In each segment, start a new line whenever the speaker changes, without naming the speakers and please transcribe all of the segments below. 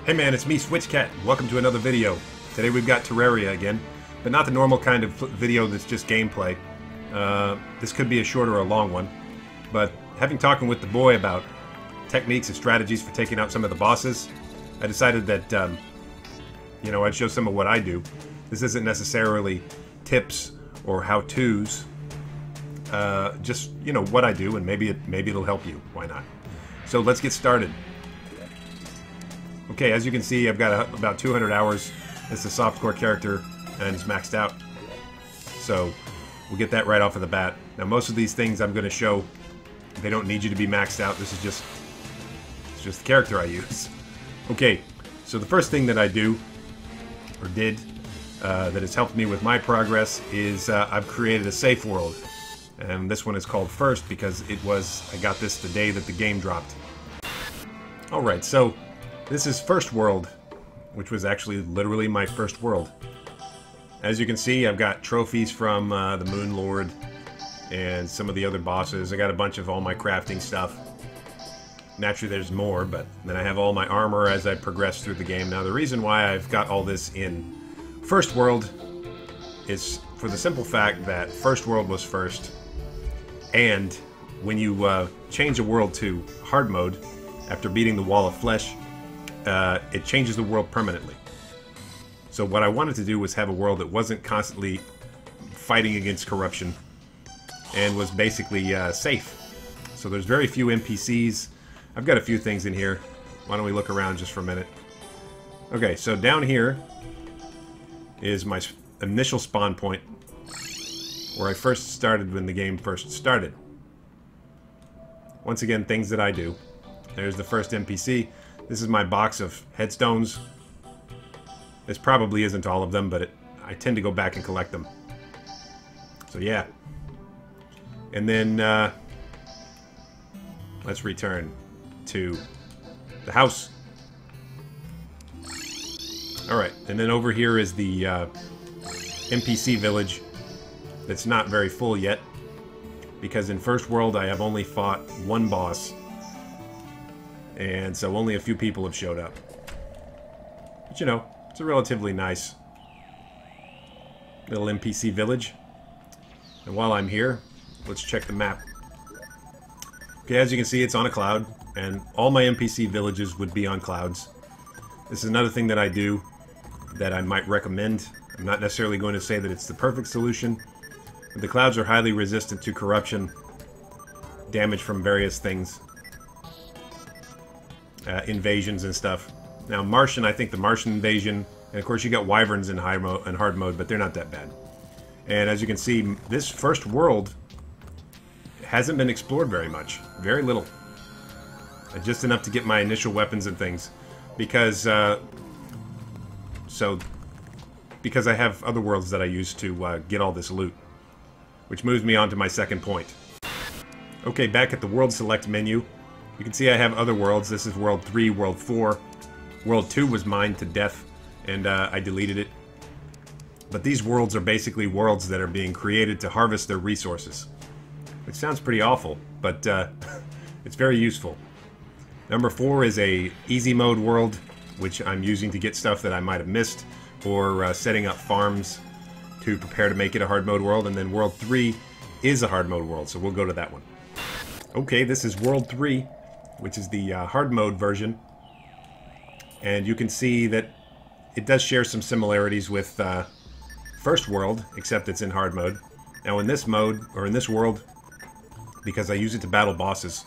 Hey man, it's me, SwitchCat. Welcome to another video. Today we've got Terraria again, but not the normal kind of video that's just gameplay. This could be a short or a long one, but having talking with the boy about techniques and strategies for taking out some of the bosses, I decided that, I'd show some of what I do. This isn't necessarily tips or how-tos, just, what I do, and maybe it'll help you. Why not? So let's get started. Okay, as you can see, I've got about 200 hours as the softcore character, and it's maxed out. So, we'll get that right off of the bat. Now, most of these things I'm going to show, they don't need you to be maxed out. This is it's just the character I use. Okay, so the first thing that I do, or did, that has helped me with my progress is I've created a safe world. And this one is called First because I got this the day that the game dropped. Alright, so this is First World, which was actually literally my first world. As you can see, I've got trophies from the Moon Lord and some of the other bosses. I got a bunch of all my crafting stuff. Naturally, there's more, but then I have all my armor as I progress through the game. Now, the reason why I've got all this in First World is for the simple fact that First World was first, and when you change a world to hard mode after beating the Wall of Flesh, it changes the world permanently. So what I wanted to do was have a world that wasn't constantly fighting against corruption and was basically safe. So there's very few NPCs. I've got a few things in here. Why don't we look around just for a minute? Okay, so down here is my initial spawn point where I first started when the game first started. Once again, things that I do. There's the first NPC. This is my box of headstones. This probably isn't all of them, but I tend to go back and collect them. So yeah. And then let's return to the house. Alright, and then over here is the NPC village that's not very full yet, because in First World I have only fought one boss, and so only a few people have showed up. But it's a relatively nice little NPC village. And while I'm here, let's check the map. Okay, as you can see, it's on a cloud, and all my NPC villages would be on clouds. This is another thing that I do that I might recommend. I'm not necessarily going to say that it's the perfect solution, but the clouds are highly resistant to corruption, damage from various things, invasions and stuff. Now, Martian, I think the Martian invasion, and of course you got Wyverns in hard mode, but they're not that bad. And as you can see, this first world hasn't been explored very much. Very little. Just enough to get my initial weapons and things. Because I have other worlds that I use to get all this loot. Which moves me on to my second point. Okay, back at the World Select menu, you can see I have other worlds. This is World 3, World 4. World 2 was mined to death, and I deleted it. But these worlds are basically worlds that are being created to harvest their resources. Which sounds pretty awful, but it's very useful. Number 4 is a easy mode world, which I'm using to get stuff that I might have missed, or setting up farms to prepare to make it a hard mode world. And then World 3 is a hard mode world, so we'll go to that one. Okay, this is World 3, which is the hard mode version. And you can see that it does share some similarities with First World, except it's in hard mode. Now in this mode, or in this world, because I use it to battle bosses,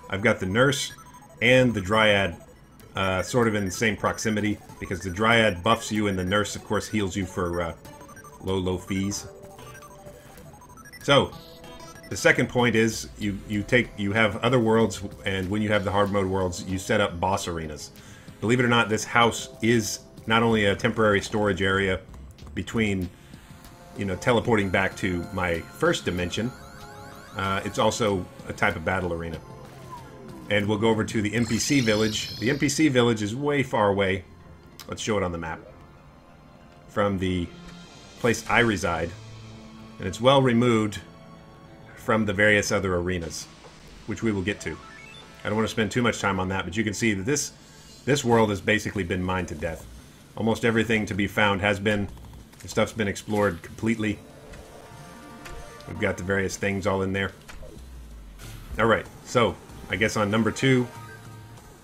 I've got the Nurse and the Dryad sort of in the same proximity, because the Dryad buffs you and the Nurse, of course, heals you for low fees. So, the second point is you have other worlds, and when you have the hard mode worlds, you set up boss arenas. Believe it or not, this house is not only a temporary storage area between, teleporting back to my first dimension, it's also a type of battle arena. And we'll go over to the NPC village. The NPC village is way far away. Let's show it on the map. From the place I reside. And it's well removed from the various other arenas, which we will get to. I don't want to spend too much time on that, but you can see that this This world has basically been mined to death. Almost everything to be found has been. The stuff's been explored completely. We've got the various things all in there. Alright, so I guess on number 2,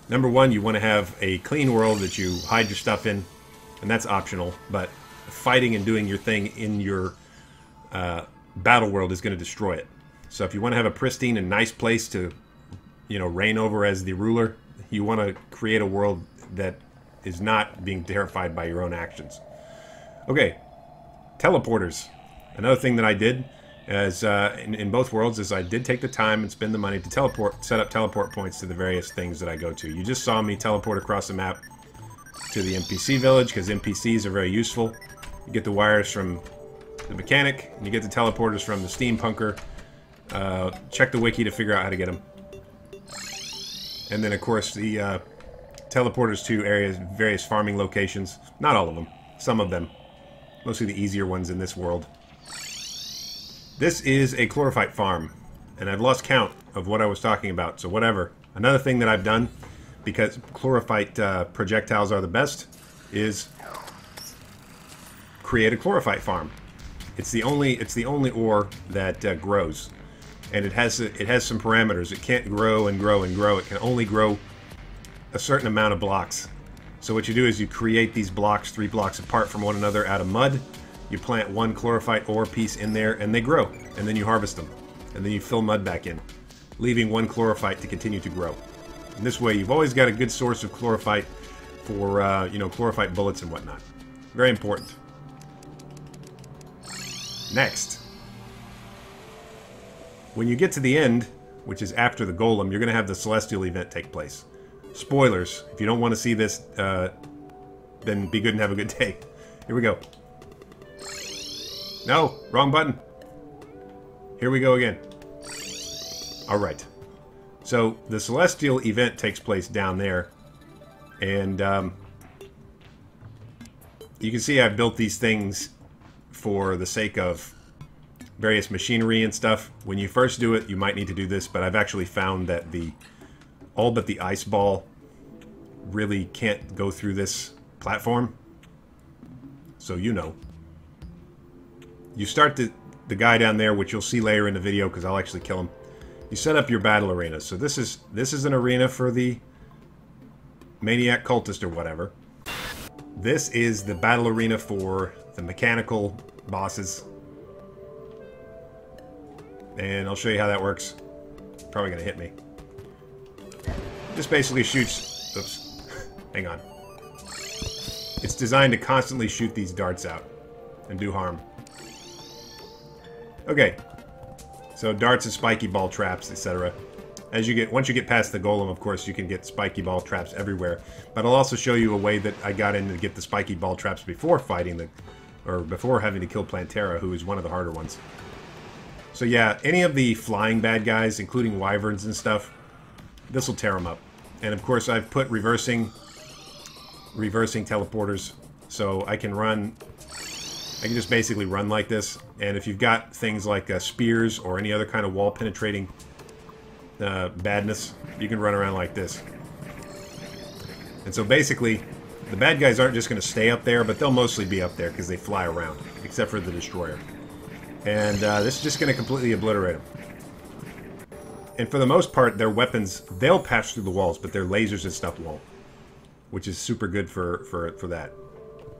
number 1, you want to have a clean world that you hide your stuff in, and that's optional, but fighting and doing your thing in your battle world is going to destroy it. So if you want to have a pristine and nice place to, you know, reign over as the ruler, you want to create a world that is not being terrified by your own actions. Okay, teleporters. Another thing that I did as in both worlds is I did take the time and spend the money to set up teleport points to the various things that I go to. You just saw me teleport across the map to the NPC village because NPCs are very useful. You get the wires from the mechanic, and you get the teleporters from the steampunker. Check the wiki to figure out how to get them. And then, of course, the teleporters to various farming locations. Not all of them. Some of them. Mostly the easier ones in this world. This is a chlorophyte farm, and I've lost count of what I was talking about, so whatever. Another thing that I've done, because chlorophyte projectiles are the best, is create a chlorophyte farm. It's the only ore that grows, and it has some parameters. It can't grow and grow and grow. It can only grow a certain amount of blocks. So what you do is you create these blocks 3 blocks apart from one another out of mud. You plant 1 chlorophyte ore piece in there, and they grow. And then you harvest them. And then you fill mud back in, leaving 1 chlorophyte to continue to grow. And this way, you've always got a good source of chlorophyte for, you know, chlorophyte bullets and whatnot. Very important. Next. When you get to the end, which is after the golem, you're going to have the celestial event take place. Spoilers. If you don't want to see this, then be good and have a good day. Here we go. No, wrong button. Here we go again. Alright. So, the celestial event takes place down there. And, you can see I've built these things for the sake of various machinery and stuff. When you first do it, you might need to do this, but I've actually found that all but the ice ball really can't go through this platform. So you know. You start the guy down there, which you'll see later in the video because I'll actually kill him. You set up your battle arena. So this is an arena for the maniac cultist or whatever. This is the battle arena for the mechanical bosses. And I'll show you how that works. Probably gonna hit me. Just basically shoots... Oops. Hang on. It's designed to constantly shoot these darts out and do harm. Okay. So darts and spiky ball traps, etc. Once you get past the golem, of course, you can get spiky ball traps everywhere. But I'll also show you a way that I got in to get the spiky ball traps before before having to kill Plantera, who is one of the harder ones. So yeah, any of the flying bad guys, including wyverns and stuff, this will tear them up. And of course, I've put reversing teleporters, so I can just basically run like this. And if you've got things like spears or any other kind of wall penetrating badness, you can run around like this. And so basically, the bad guys aren't just going to stay up there, but they'll mostly be up there because they fly around, except for the destroyer. And this is just going to completely obliterate them. And for the most part, their weapons, they'll pass through the walls, but their lasers and stuff won't. Which is super good for that.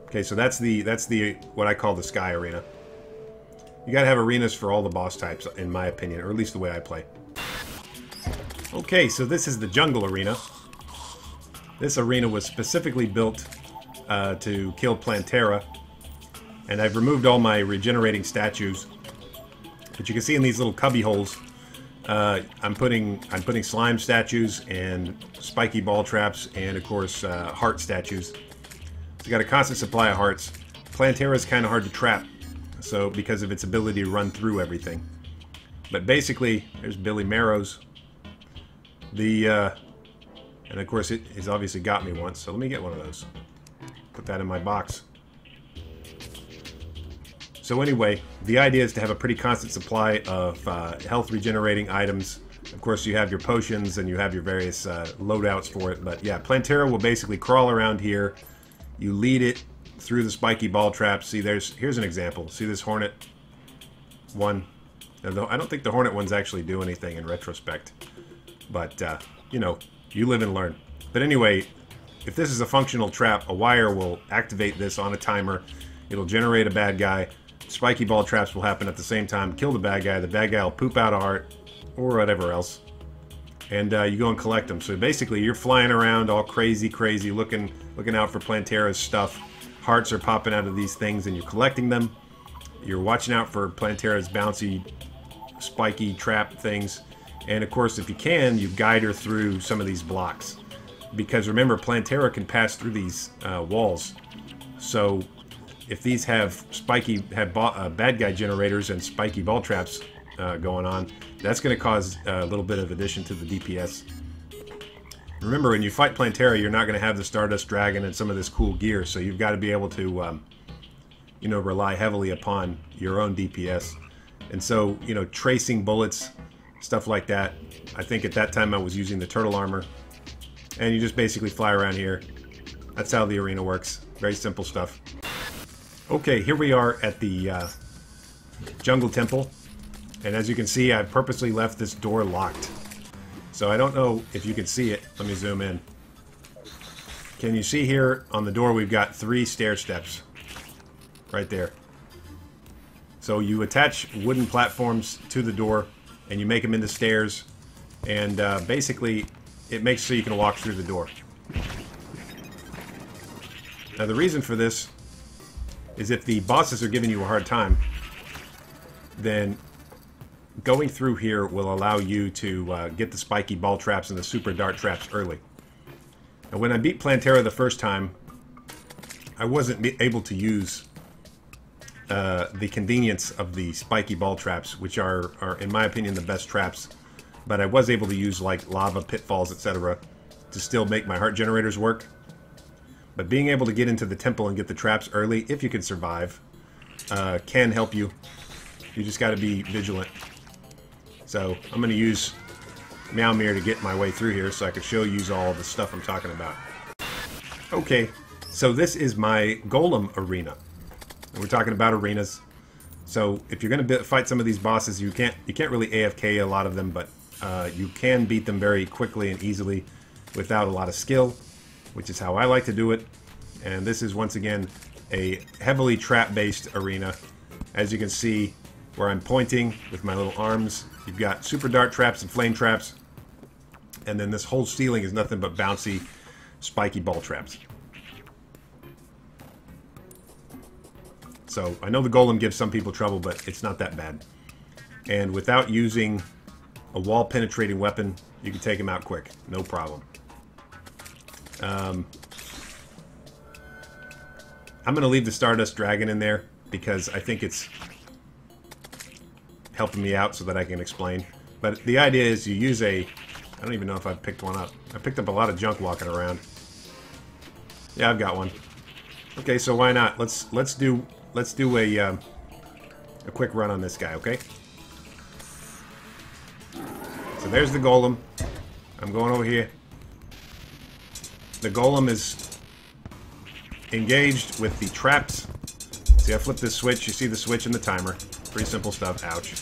Okay, so that's the what I call the sky arena. You gotta have arenas for all the boss types, in my opinion, or at least the way I play. Okay, so this is the jungle arena. This arena was specifically built to kill Plantera. And I've removed all my regenerating statues. But you can see in these little cubby holes, I'm putting slime statues and spiky ball traps and of course heart statues. So you got a constant supply of hearts. Plantera is kind of hard to trap, so because of its ability to run through everything. But basically, there's Billy Marrows. And of course it has obviously got me once, so let me get one of those. Put that in my box. So anyway, the idea is to have a pretty constant supply of health regenerating items, Of course, you have your potions and you have your various loadouts for it. But yeah, Plantera will basically crawl around here. You lead it through the spiky ball traps. See, here's an example. See this Hornet one? Now, I don't think the Hornet ones actually do anything in retrospect. But, you know, you live and learn. But anyway, if this is a functional trap, a wire will activate this on a timer. It'll generate a bad guy. Spiky ball traps will happen at the same time, kill the bad guy. The bad guy will poop out a heart or whatever else. And you go and collect them. So basically, you're flying around all crazy, looking out for Plantera's stuff. Hearts are popping out of these things, and you're collecting them. You're watching out for Plantera's bouncy, spiky trap things. And of course, if you can, you guide her through some of these blocks. Because remember, Plantera can pass through these walls. So if these have bad guy generators and spiky ball traps going on, that's going to cause a little bit of addition to the DPS. Remember, when you fight Plantera, you're not going to have the Stardust Dragon and some of this cool gear, so you've got to be able to, you know, rely heavily upon your own DPS. And so, you know, tracing bullets, stuff like that. I think at that time I was using the turtle armor. And you just basically fly around here. That's how the arena works. Very simple stuff. Okay, here we are at the Jungle Temple. And as you can see, I've purposely left this door locked. So I don't know if you can see it. Let me zoom in. Can you see here on the door we've got 3 stair steps. Right there. So you attach wooden platforms to the door and you make them into stairs. And basically, it makes so you can walk through the door. Now the reason for this is if the bosses are giving you a hard time, then going through here will allow you to get the spiky ball traps and the super dart traps early. Now when I beat Plantera the first time, I wasn't able to use the convenience of the spiky ball traps, which are in my opinion the best traps. But I was able to use like lava, pitfalls, etc. to still make my heart generators work. But being able to get into the temple and get the traps early, if you can survive, can help you. You just got to be vigilant. So I'm going to use Meowmere to get my way through here so I can show you all the stuff I'm talking about. Okay, so this is my Golem arena. And we're talking about arenas. So if you're going to fight some of these bosses, you can't really AFK a lot of them, but you can beat them very quickly and easily without a lot of skill, which is how I like to do it. And this is once again a heavily trap-based arena. As you can see, where I'm pointing with my little arms, you've got super dart traps and flame traps, and then this whole ceiling is nothing but bouncy, spiky ball traps. So I know the Golem gives some people trouble, but it's not that bad. And without using a wall-penetrating weapon, you can take him out quick, no problem. I'm going to leave the Stardust Dragon in there because I think it's helping me out so that I can explain. But the idea is you use I don't even know if I've picked one up. I picked up a lot of junk walking around. Yeah, I've got one. Okay, so why not? Let's do a quick run on this guy, okay? So there's the Golem. I'm going over here. The Golem is engaged with the traps. See, I flipped this switch. You see the switch and the timer. Pretty simple stuff. Ouch.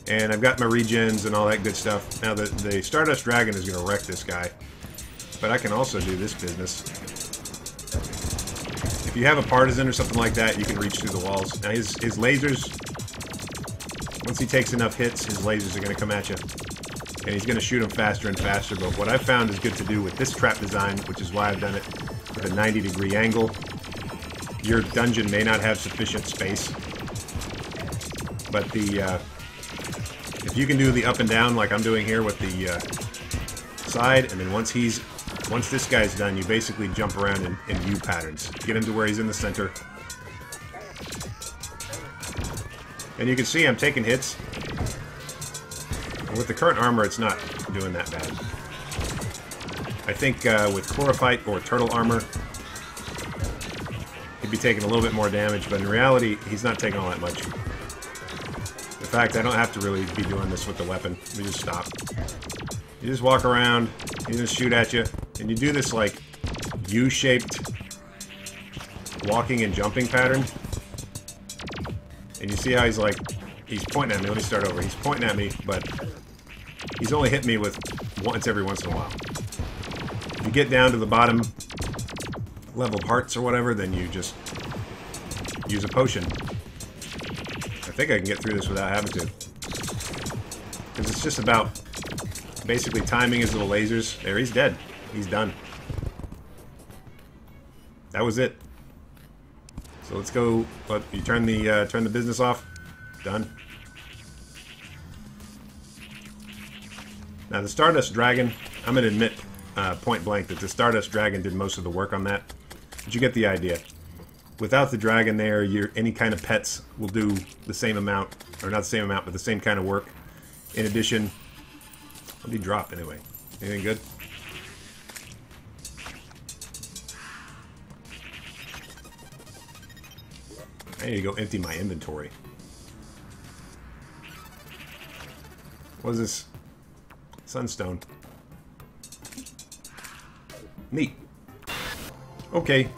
And I've got my regens and all that good stuff. Now, the Stardust Dragon is going to wreck this guy. But I can also do this business. If you have a partisan or something like that, you can reach through the walls. Now, his lasers, once he takes enough hits, his lasers are going to come at you. And he's going to shoot them faster and faster. But what I found is good to do with this trap design, which is why I've done it with a 90-degree angle. Your dungeon may not have sufficient space. But if you can do the up and down like I'm doing here with the side, and then once this guy's done, you basically jump around in U patterns. Get him to where he's in the center. And you can see I'm taking hits. And with the current armor, it's not doing that bad. I think with Chlorophyte or Turtle armor, he'd be taking a little bit more damage, but in reality, he's not taking all that much. The fact, I don't have to really be doing this with the weapon. Let me just stop. You just walk around, he's gonna shoot at you, and you do this, like, U-shaped walking and jumping pattern. And you see how he's, like, he's pointing at me. Let me start over. He's pointing at me, but he's only hit me with once every once in a while. If you get down to the bottom level of hearts or whatever, then you just use a potion. I think I can get through this without having to. Because it's just about basically timing his little lasers. There, he's dead. He's done. That was it. So let's go. You turn the business off. Done. Now the Stardust Dragon, I'm going to admit point blank that the Stardust Dragon did most of the work on that. But you get the idea. Without the dragon there, any kind of pets will do the same amount, or not the same amount, but the same kind of work. In addition, what did he drop anyway? Anything good? I need to go empty my inventory. What is this? Sunstone. Neat. Okay,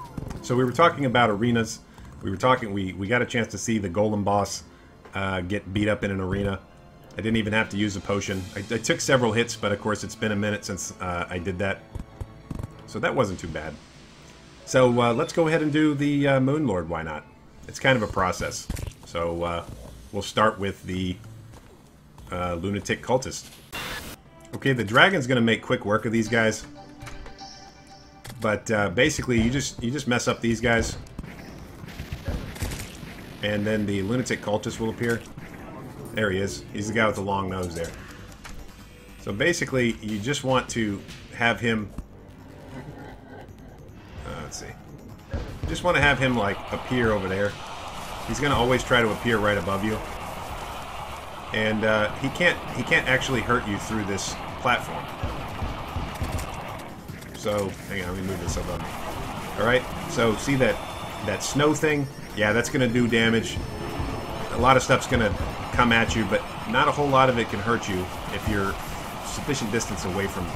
so we were talking about arenas. We got a chance to see the golem boss get beat up in an arena. I didn't even have to use a potion. I took several hits, but of course it's been a minute since I did that. So that wasn't too bad. So let's go ahead and do the Moon Lord, why not? It's kind of a process. So we'll start with the Lunatic Cultist. Okay, the dragon's going to make quick work of these guys. But basically, you just mess up these guys, and then the Lunatic Cultist will appear. There he is. He's the guy with the long nose there. So basically, you just want to have him. Let's see. You just want to have him like appear over there. He's going to always try to appear right above you, and he can't actually hurt you through this platform. So, hang on, let me move this above me. Alright, so see that snow thing? Yeah, that's going to do damage. A lot of stuff's going to come at you, but not a whole lot of it can hurt you if you're sufficient distance away from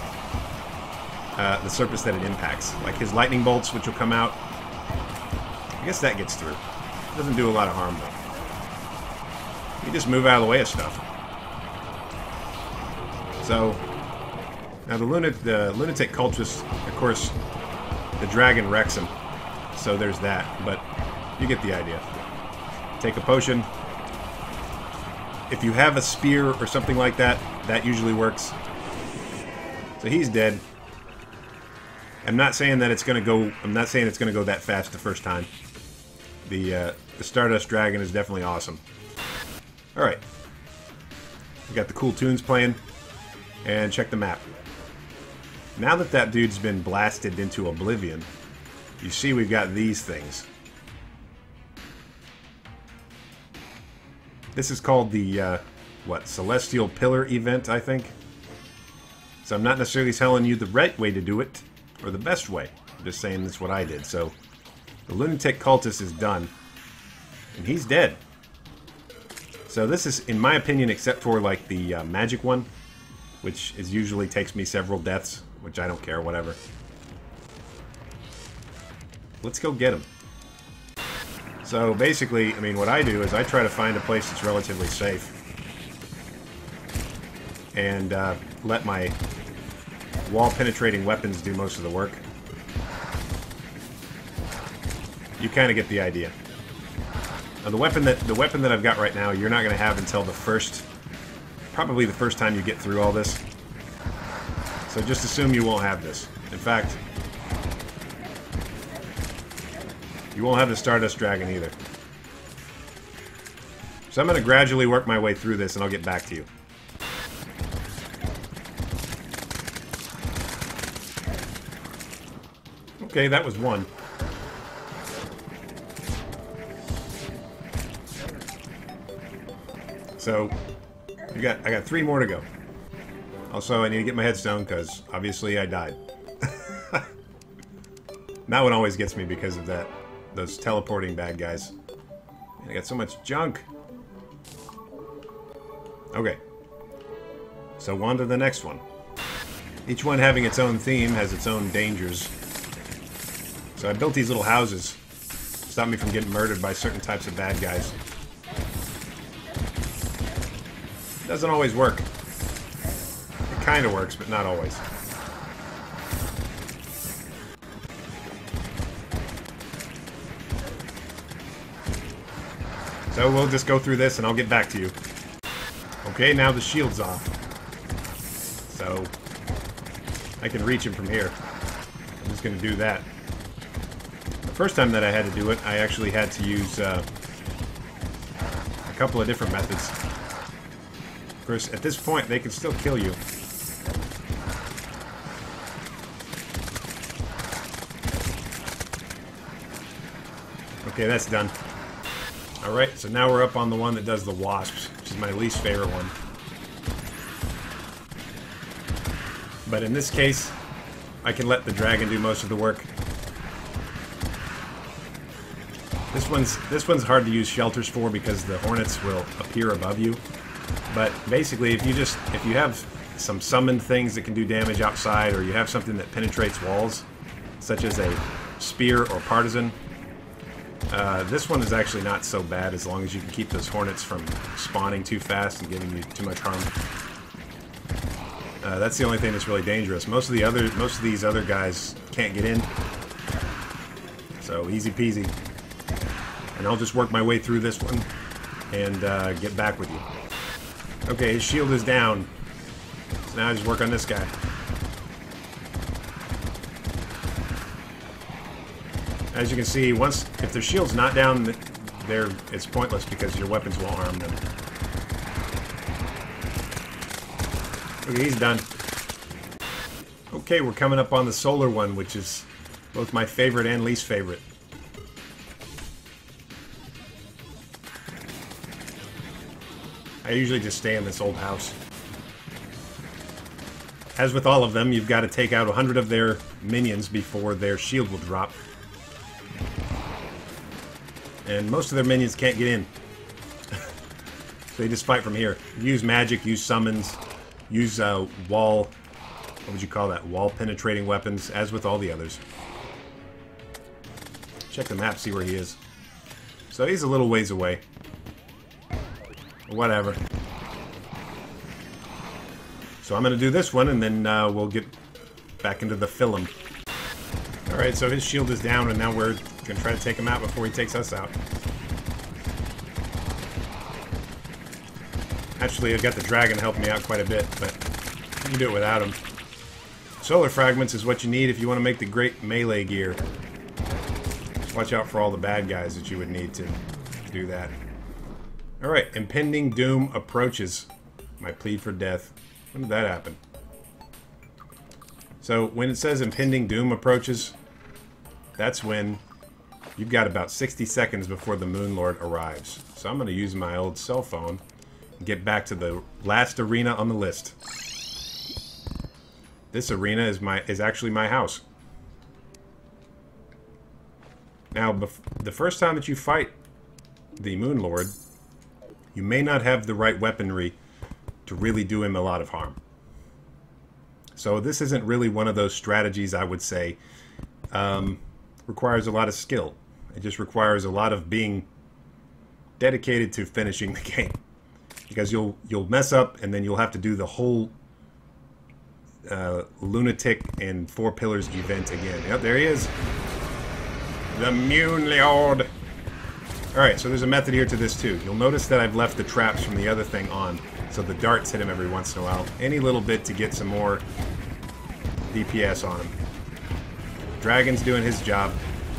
the surface that it impacts. Like his lightning bolts, which will come out. I guess that gets through. Doesn't do a lot of harm, though. You just move out of the way of stuff. So, now the Lunatic Cultist, of course, the dragon wrecks him. So there's that, but you get the idea. Take a potion. If you have a spear or something like that, that usually works. So he's dead. I'm not saying that it's gonna go. I'm not saying it's gonna go that fast the first time. The Stardust Dragon is definitely awesome. All right, we got the cool tunes playing, and check the map. Now that dude's been blasted into oblivion, you see we've got these things. This is called the, Celestial Pillar event, I think. So I'm not necessarily telling you the right way to do it, or the best way. I'm just saying that's what I did. So the Lunatic Cultist is done, and he's dead. So this is, in my opinion, except for like the magic one, which usually takes me several deaths, which I don't care, whatever. Let's go get him. So basically, I mean, what I do is I try to find a place that's relatively safe. And let my wall-penetrating weapons do most of the work. You kind of get the idea. Now, the weapon that I've got right now, you're not going to have until probably the first time you get through all this. So just assume you won't have this. In fact, you won't have the Stardust Dragon either. So I'm going to gradually work my way through this, and I'll get back to you. Okay, that was one. So, I got 3 more to go. Also, I need to get my headstone, because obviously I died. That one always gets me because of those teleporting bad guys. Man, I got so much junk. Okay. So on to the next one. Each one having its own theme has its own dangers. So I built these little houses. Stop me from getting murdered by certain types of bad guys. Doesn't always work. It kind of works, but not always. So we'll just go through this and I'll get back to you. Okay, now the shield's off. So I can reach him from here. I'm just going to do that. The first time that I had to do it, I actually had to use a couple of different methods. Of course, at this point, they can still kill you. Okay, that's done. Alright, so now we're up on the one that does the wasps, which is my least favorite one. But in this case, I can let the dragon do most of the work. This one's hard to use shelters for because the hornets will appear above you. But basically, if you have some summoned things that can do damage outside, or you have something that penetrates walls, such as a spear or partisan, this one is actually not so bad as long as you can keep those hornets from spawning too fast and giving you too much harm. That's the only thing that's really dangerous. Most of these other guys can't get in, so easy peasy. And I'll just work my way through this one and get back with you. Okay, his shield is down. So now I just work on this guy. As you can see, if their shield's not down, it's pointless because your weapons won't harm them. Okay, he's done. Okay, we're coming up on the solar one, which is both my favorite and least favorite. I usually just stay in this old house. As with all of them, you've got to take out 100 of their minions before their shield will drop. And most of their minions can't get in. So they just fight from here. Use magic, use summons, use wall... what would you call that? Wall penetrating weapons, as with all the others. Check the map, see where he is. So he's a little ways away. Whatever. So I'm going to do this one, and then we'll get back into the film. Alright, so his shield is down, and now we're going to try to take him out before he takes us out. Actually, I've got the dragon helping me out quite a bit, but you can do it without him. Solar fragments is what you need if you want to make the great melee gear. Just watch out for all the bad guys that you would need to do that. Alright, impending doom approaches. My plea for death. When did that happen? So, when it says impending doom approaches, that's when you've got about 60 seconds before the Moon Lord arrives. So I'm going to use my old cell phone and get back to the last arena on the list. This arena is actually my house. Now, the first time that you fight the Moon Lord, you may not have the right weaponry to really do him a lot of harm. So this isn't really one of those strategies, I would say, requires a lot of skill. It just requires a lot of being dedicated to finishing the game. Because you'll mess up, and then you'll have to do the whole lunatic and 4 pillars event again. Yep, there he is. The Moon Lord. Alright, so there's a method here to this too. You'll notice that I've left the traps from the other thing on, so the darts hit him every once in a while. Any little bit to get some more DPS on him. Dragon's doing his job.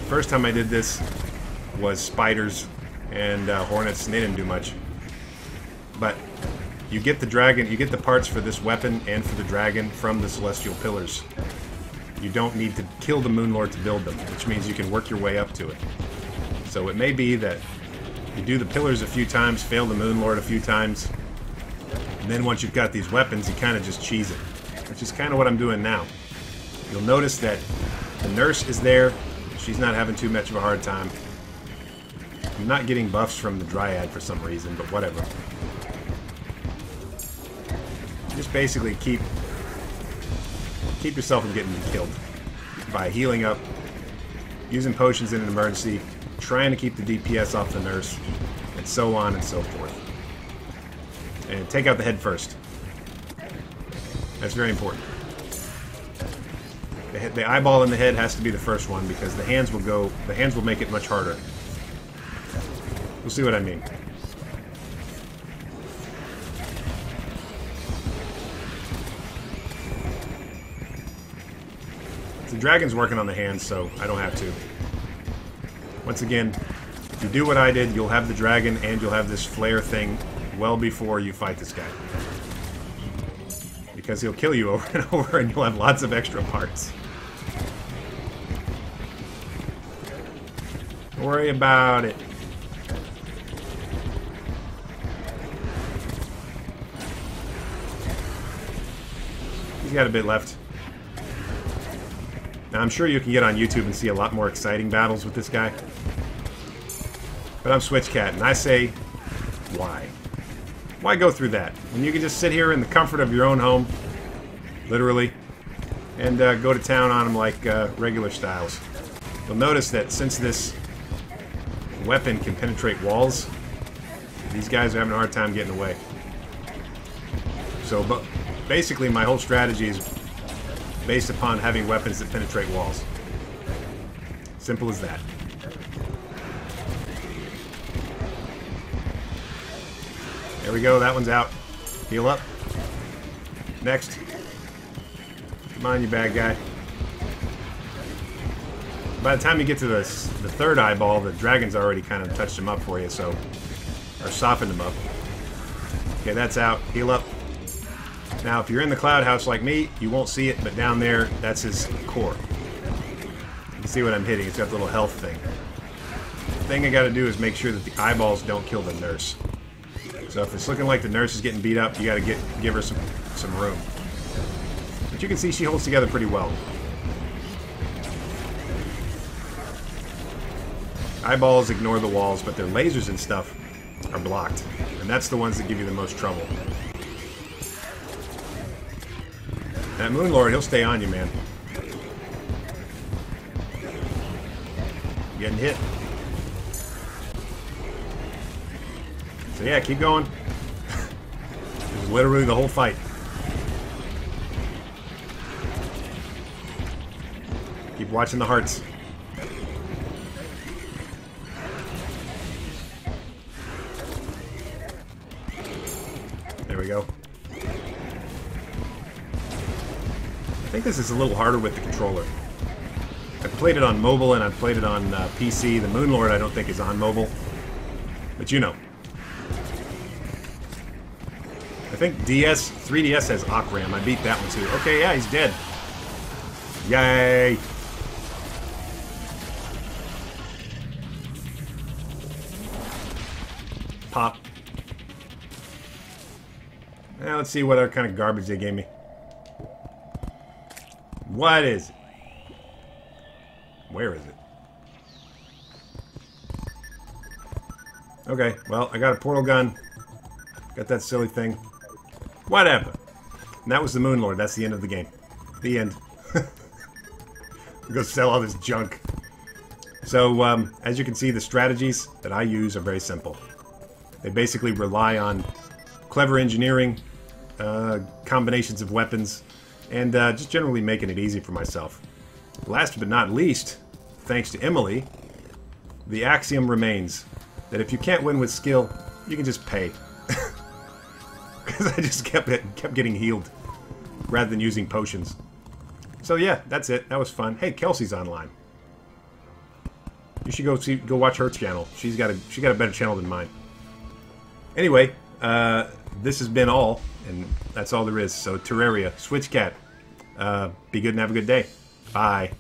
First time I did this was spiders and hornets, and they didn't do much. But you get the dragon, you get the parts for this weapon and for the dragon from the celestial pillars. You don't need to kill the Moon Lord to build them, which means you can work your way up to it. So it may be that you do the pillars a few times, fail the Moon Lord a few times, and then once you've got these weapons, you kind of just cheese it, which is kind of what I'm doing now. You'll notice that the nurse is there. She's not having too much of a hard time. I'm not getting buffs from the Dryad for some reason, but whatever. just basically keep yourself from getting killed by healing up, using potions in an emergency, trying to keep the DPS off the nurse, and so on and so forth. And take out the head first. That's very important. The eyeball in the head has to be the first one because the hands will make it much harder. You'll see what I mean. The dragon's working on the hands, so I don't have to. Once again, if you do what I did, you'll have the dragon and you'll have this flare thing well before you fight this guy. Because he'll kill you over and over and you'll have lots of extra parts. Don't worry about it. He's got a bit left. Now, I'm sure you can get on YouTube and see a lot more exciting battles with this guy. But I'm SwitchCat, and I say, why? Why go through that? When you can just sit here in the comfort of your own home, literally, and go to town on them like regular styles. You'll notice that since this weapon can penetrate walls, these guys are having a hard time getting away. So, but basically my whole strategy is based upon having weapons that penetrate walls. Simple as that. There we go, that one's out. Heal up. Next. Come on, you bad guy. By the time you get to the third eyeball, the dragon's already kind of touched him up for you, so... or softened him up. Okay, that's out. Heal up. Now, if you're in the cloud house like me, you won't see it, but down there, that's his core. You can see what I'm hitting. It's got the little health thing. The thing I gotta do is make sure that the eyeballs don't kill the nurse. So if it's looking like the nurse is getting beat up, you gotta give her some room. But you can see she holds together pretty well. Eyeballs ignore the walls, but their lasers and stuff are blocked. And that's the ones that give you the most trouble. That Moon Lord, he'll stay on you, man. Getting hit. So yeah, keep going. This is literally the whole fight. Keep watching the hearts. There we go. I think this is a little harder with the controller. I've played it on mobile and I've played it on PC. The Moon Lord I don't think is on mobile. But you know. I think 3DS has Ockram. I beat that one too. Okay, yeah, he's dead. Yay! Pop. Now let's see what other kind of garbage they gave me. What is it? Where is it? Okay, well, I got a portal gun. Got that silly thing. Whatever. And that was the Moon Lord. That's the end of the game. The end. Go sell all this junk. So, as you can see, the strategies that I use are very simple. They basically rely on clever engineering, combinations of weapons, and just generally making it easy for myself. Last but not least, thanks to Emily, the axiom remains that if you can't win with skill, you can just pay. Because I just kept getting healed rather than using potions. So yeah, that's it. That was fun. Hey, Kelsey's online. You should go watch her channel. She got a better channel than mine. Anyway, this has been all, and that's all there is. So Terraria, SwitchCat, be good and have a good day. Bye.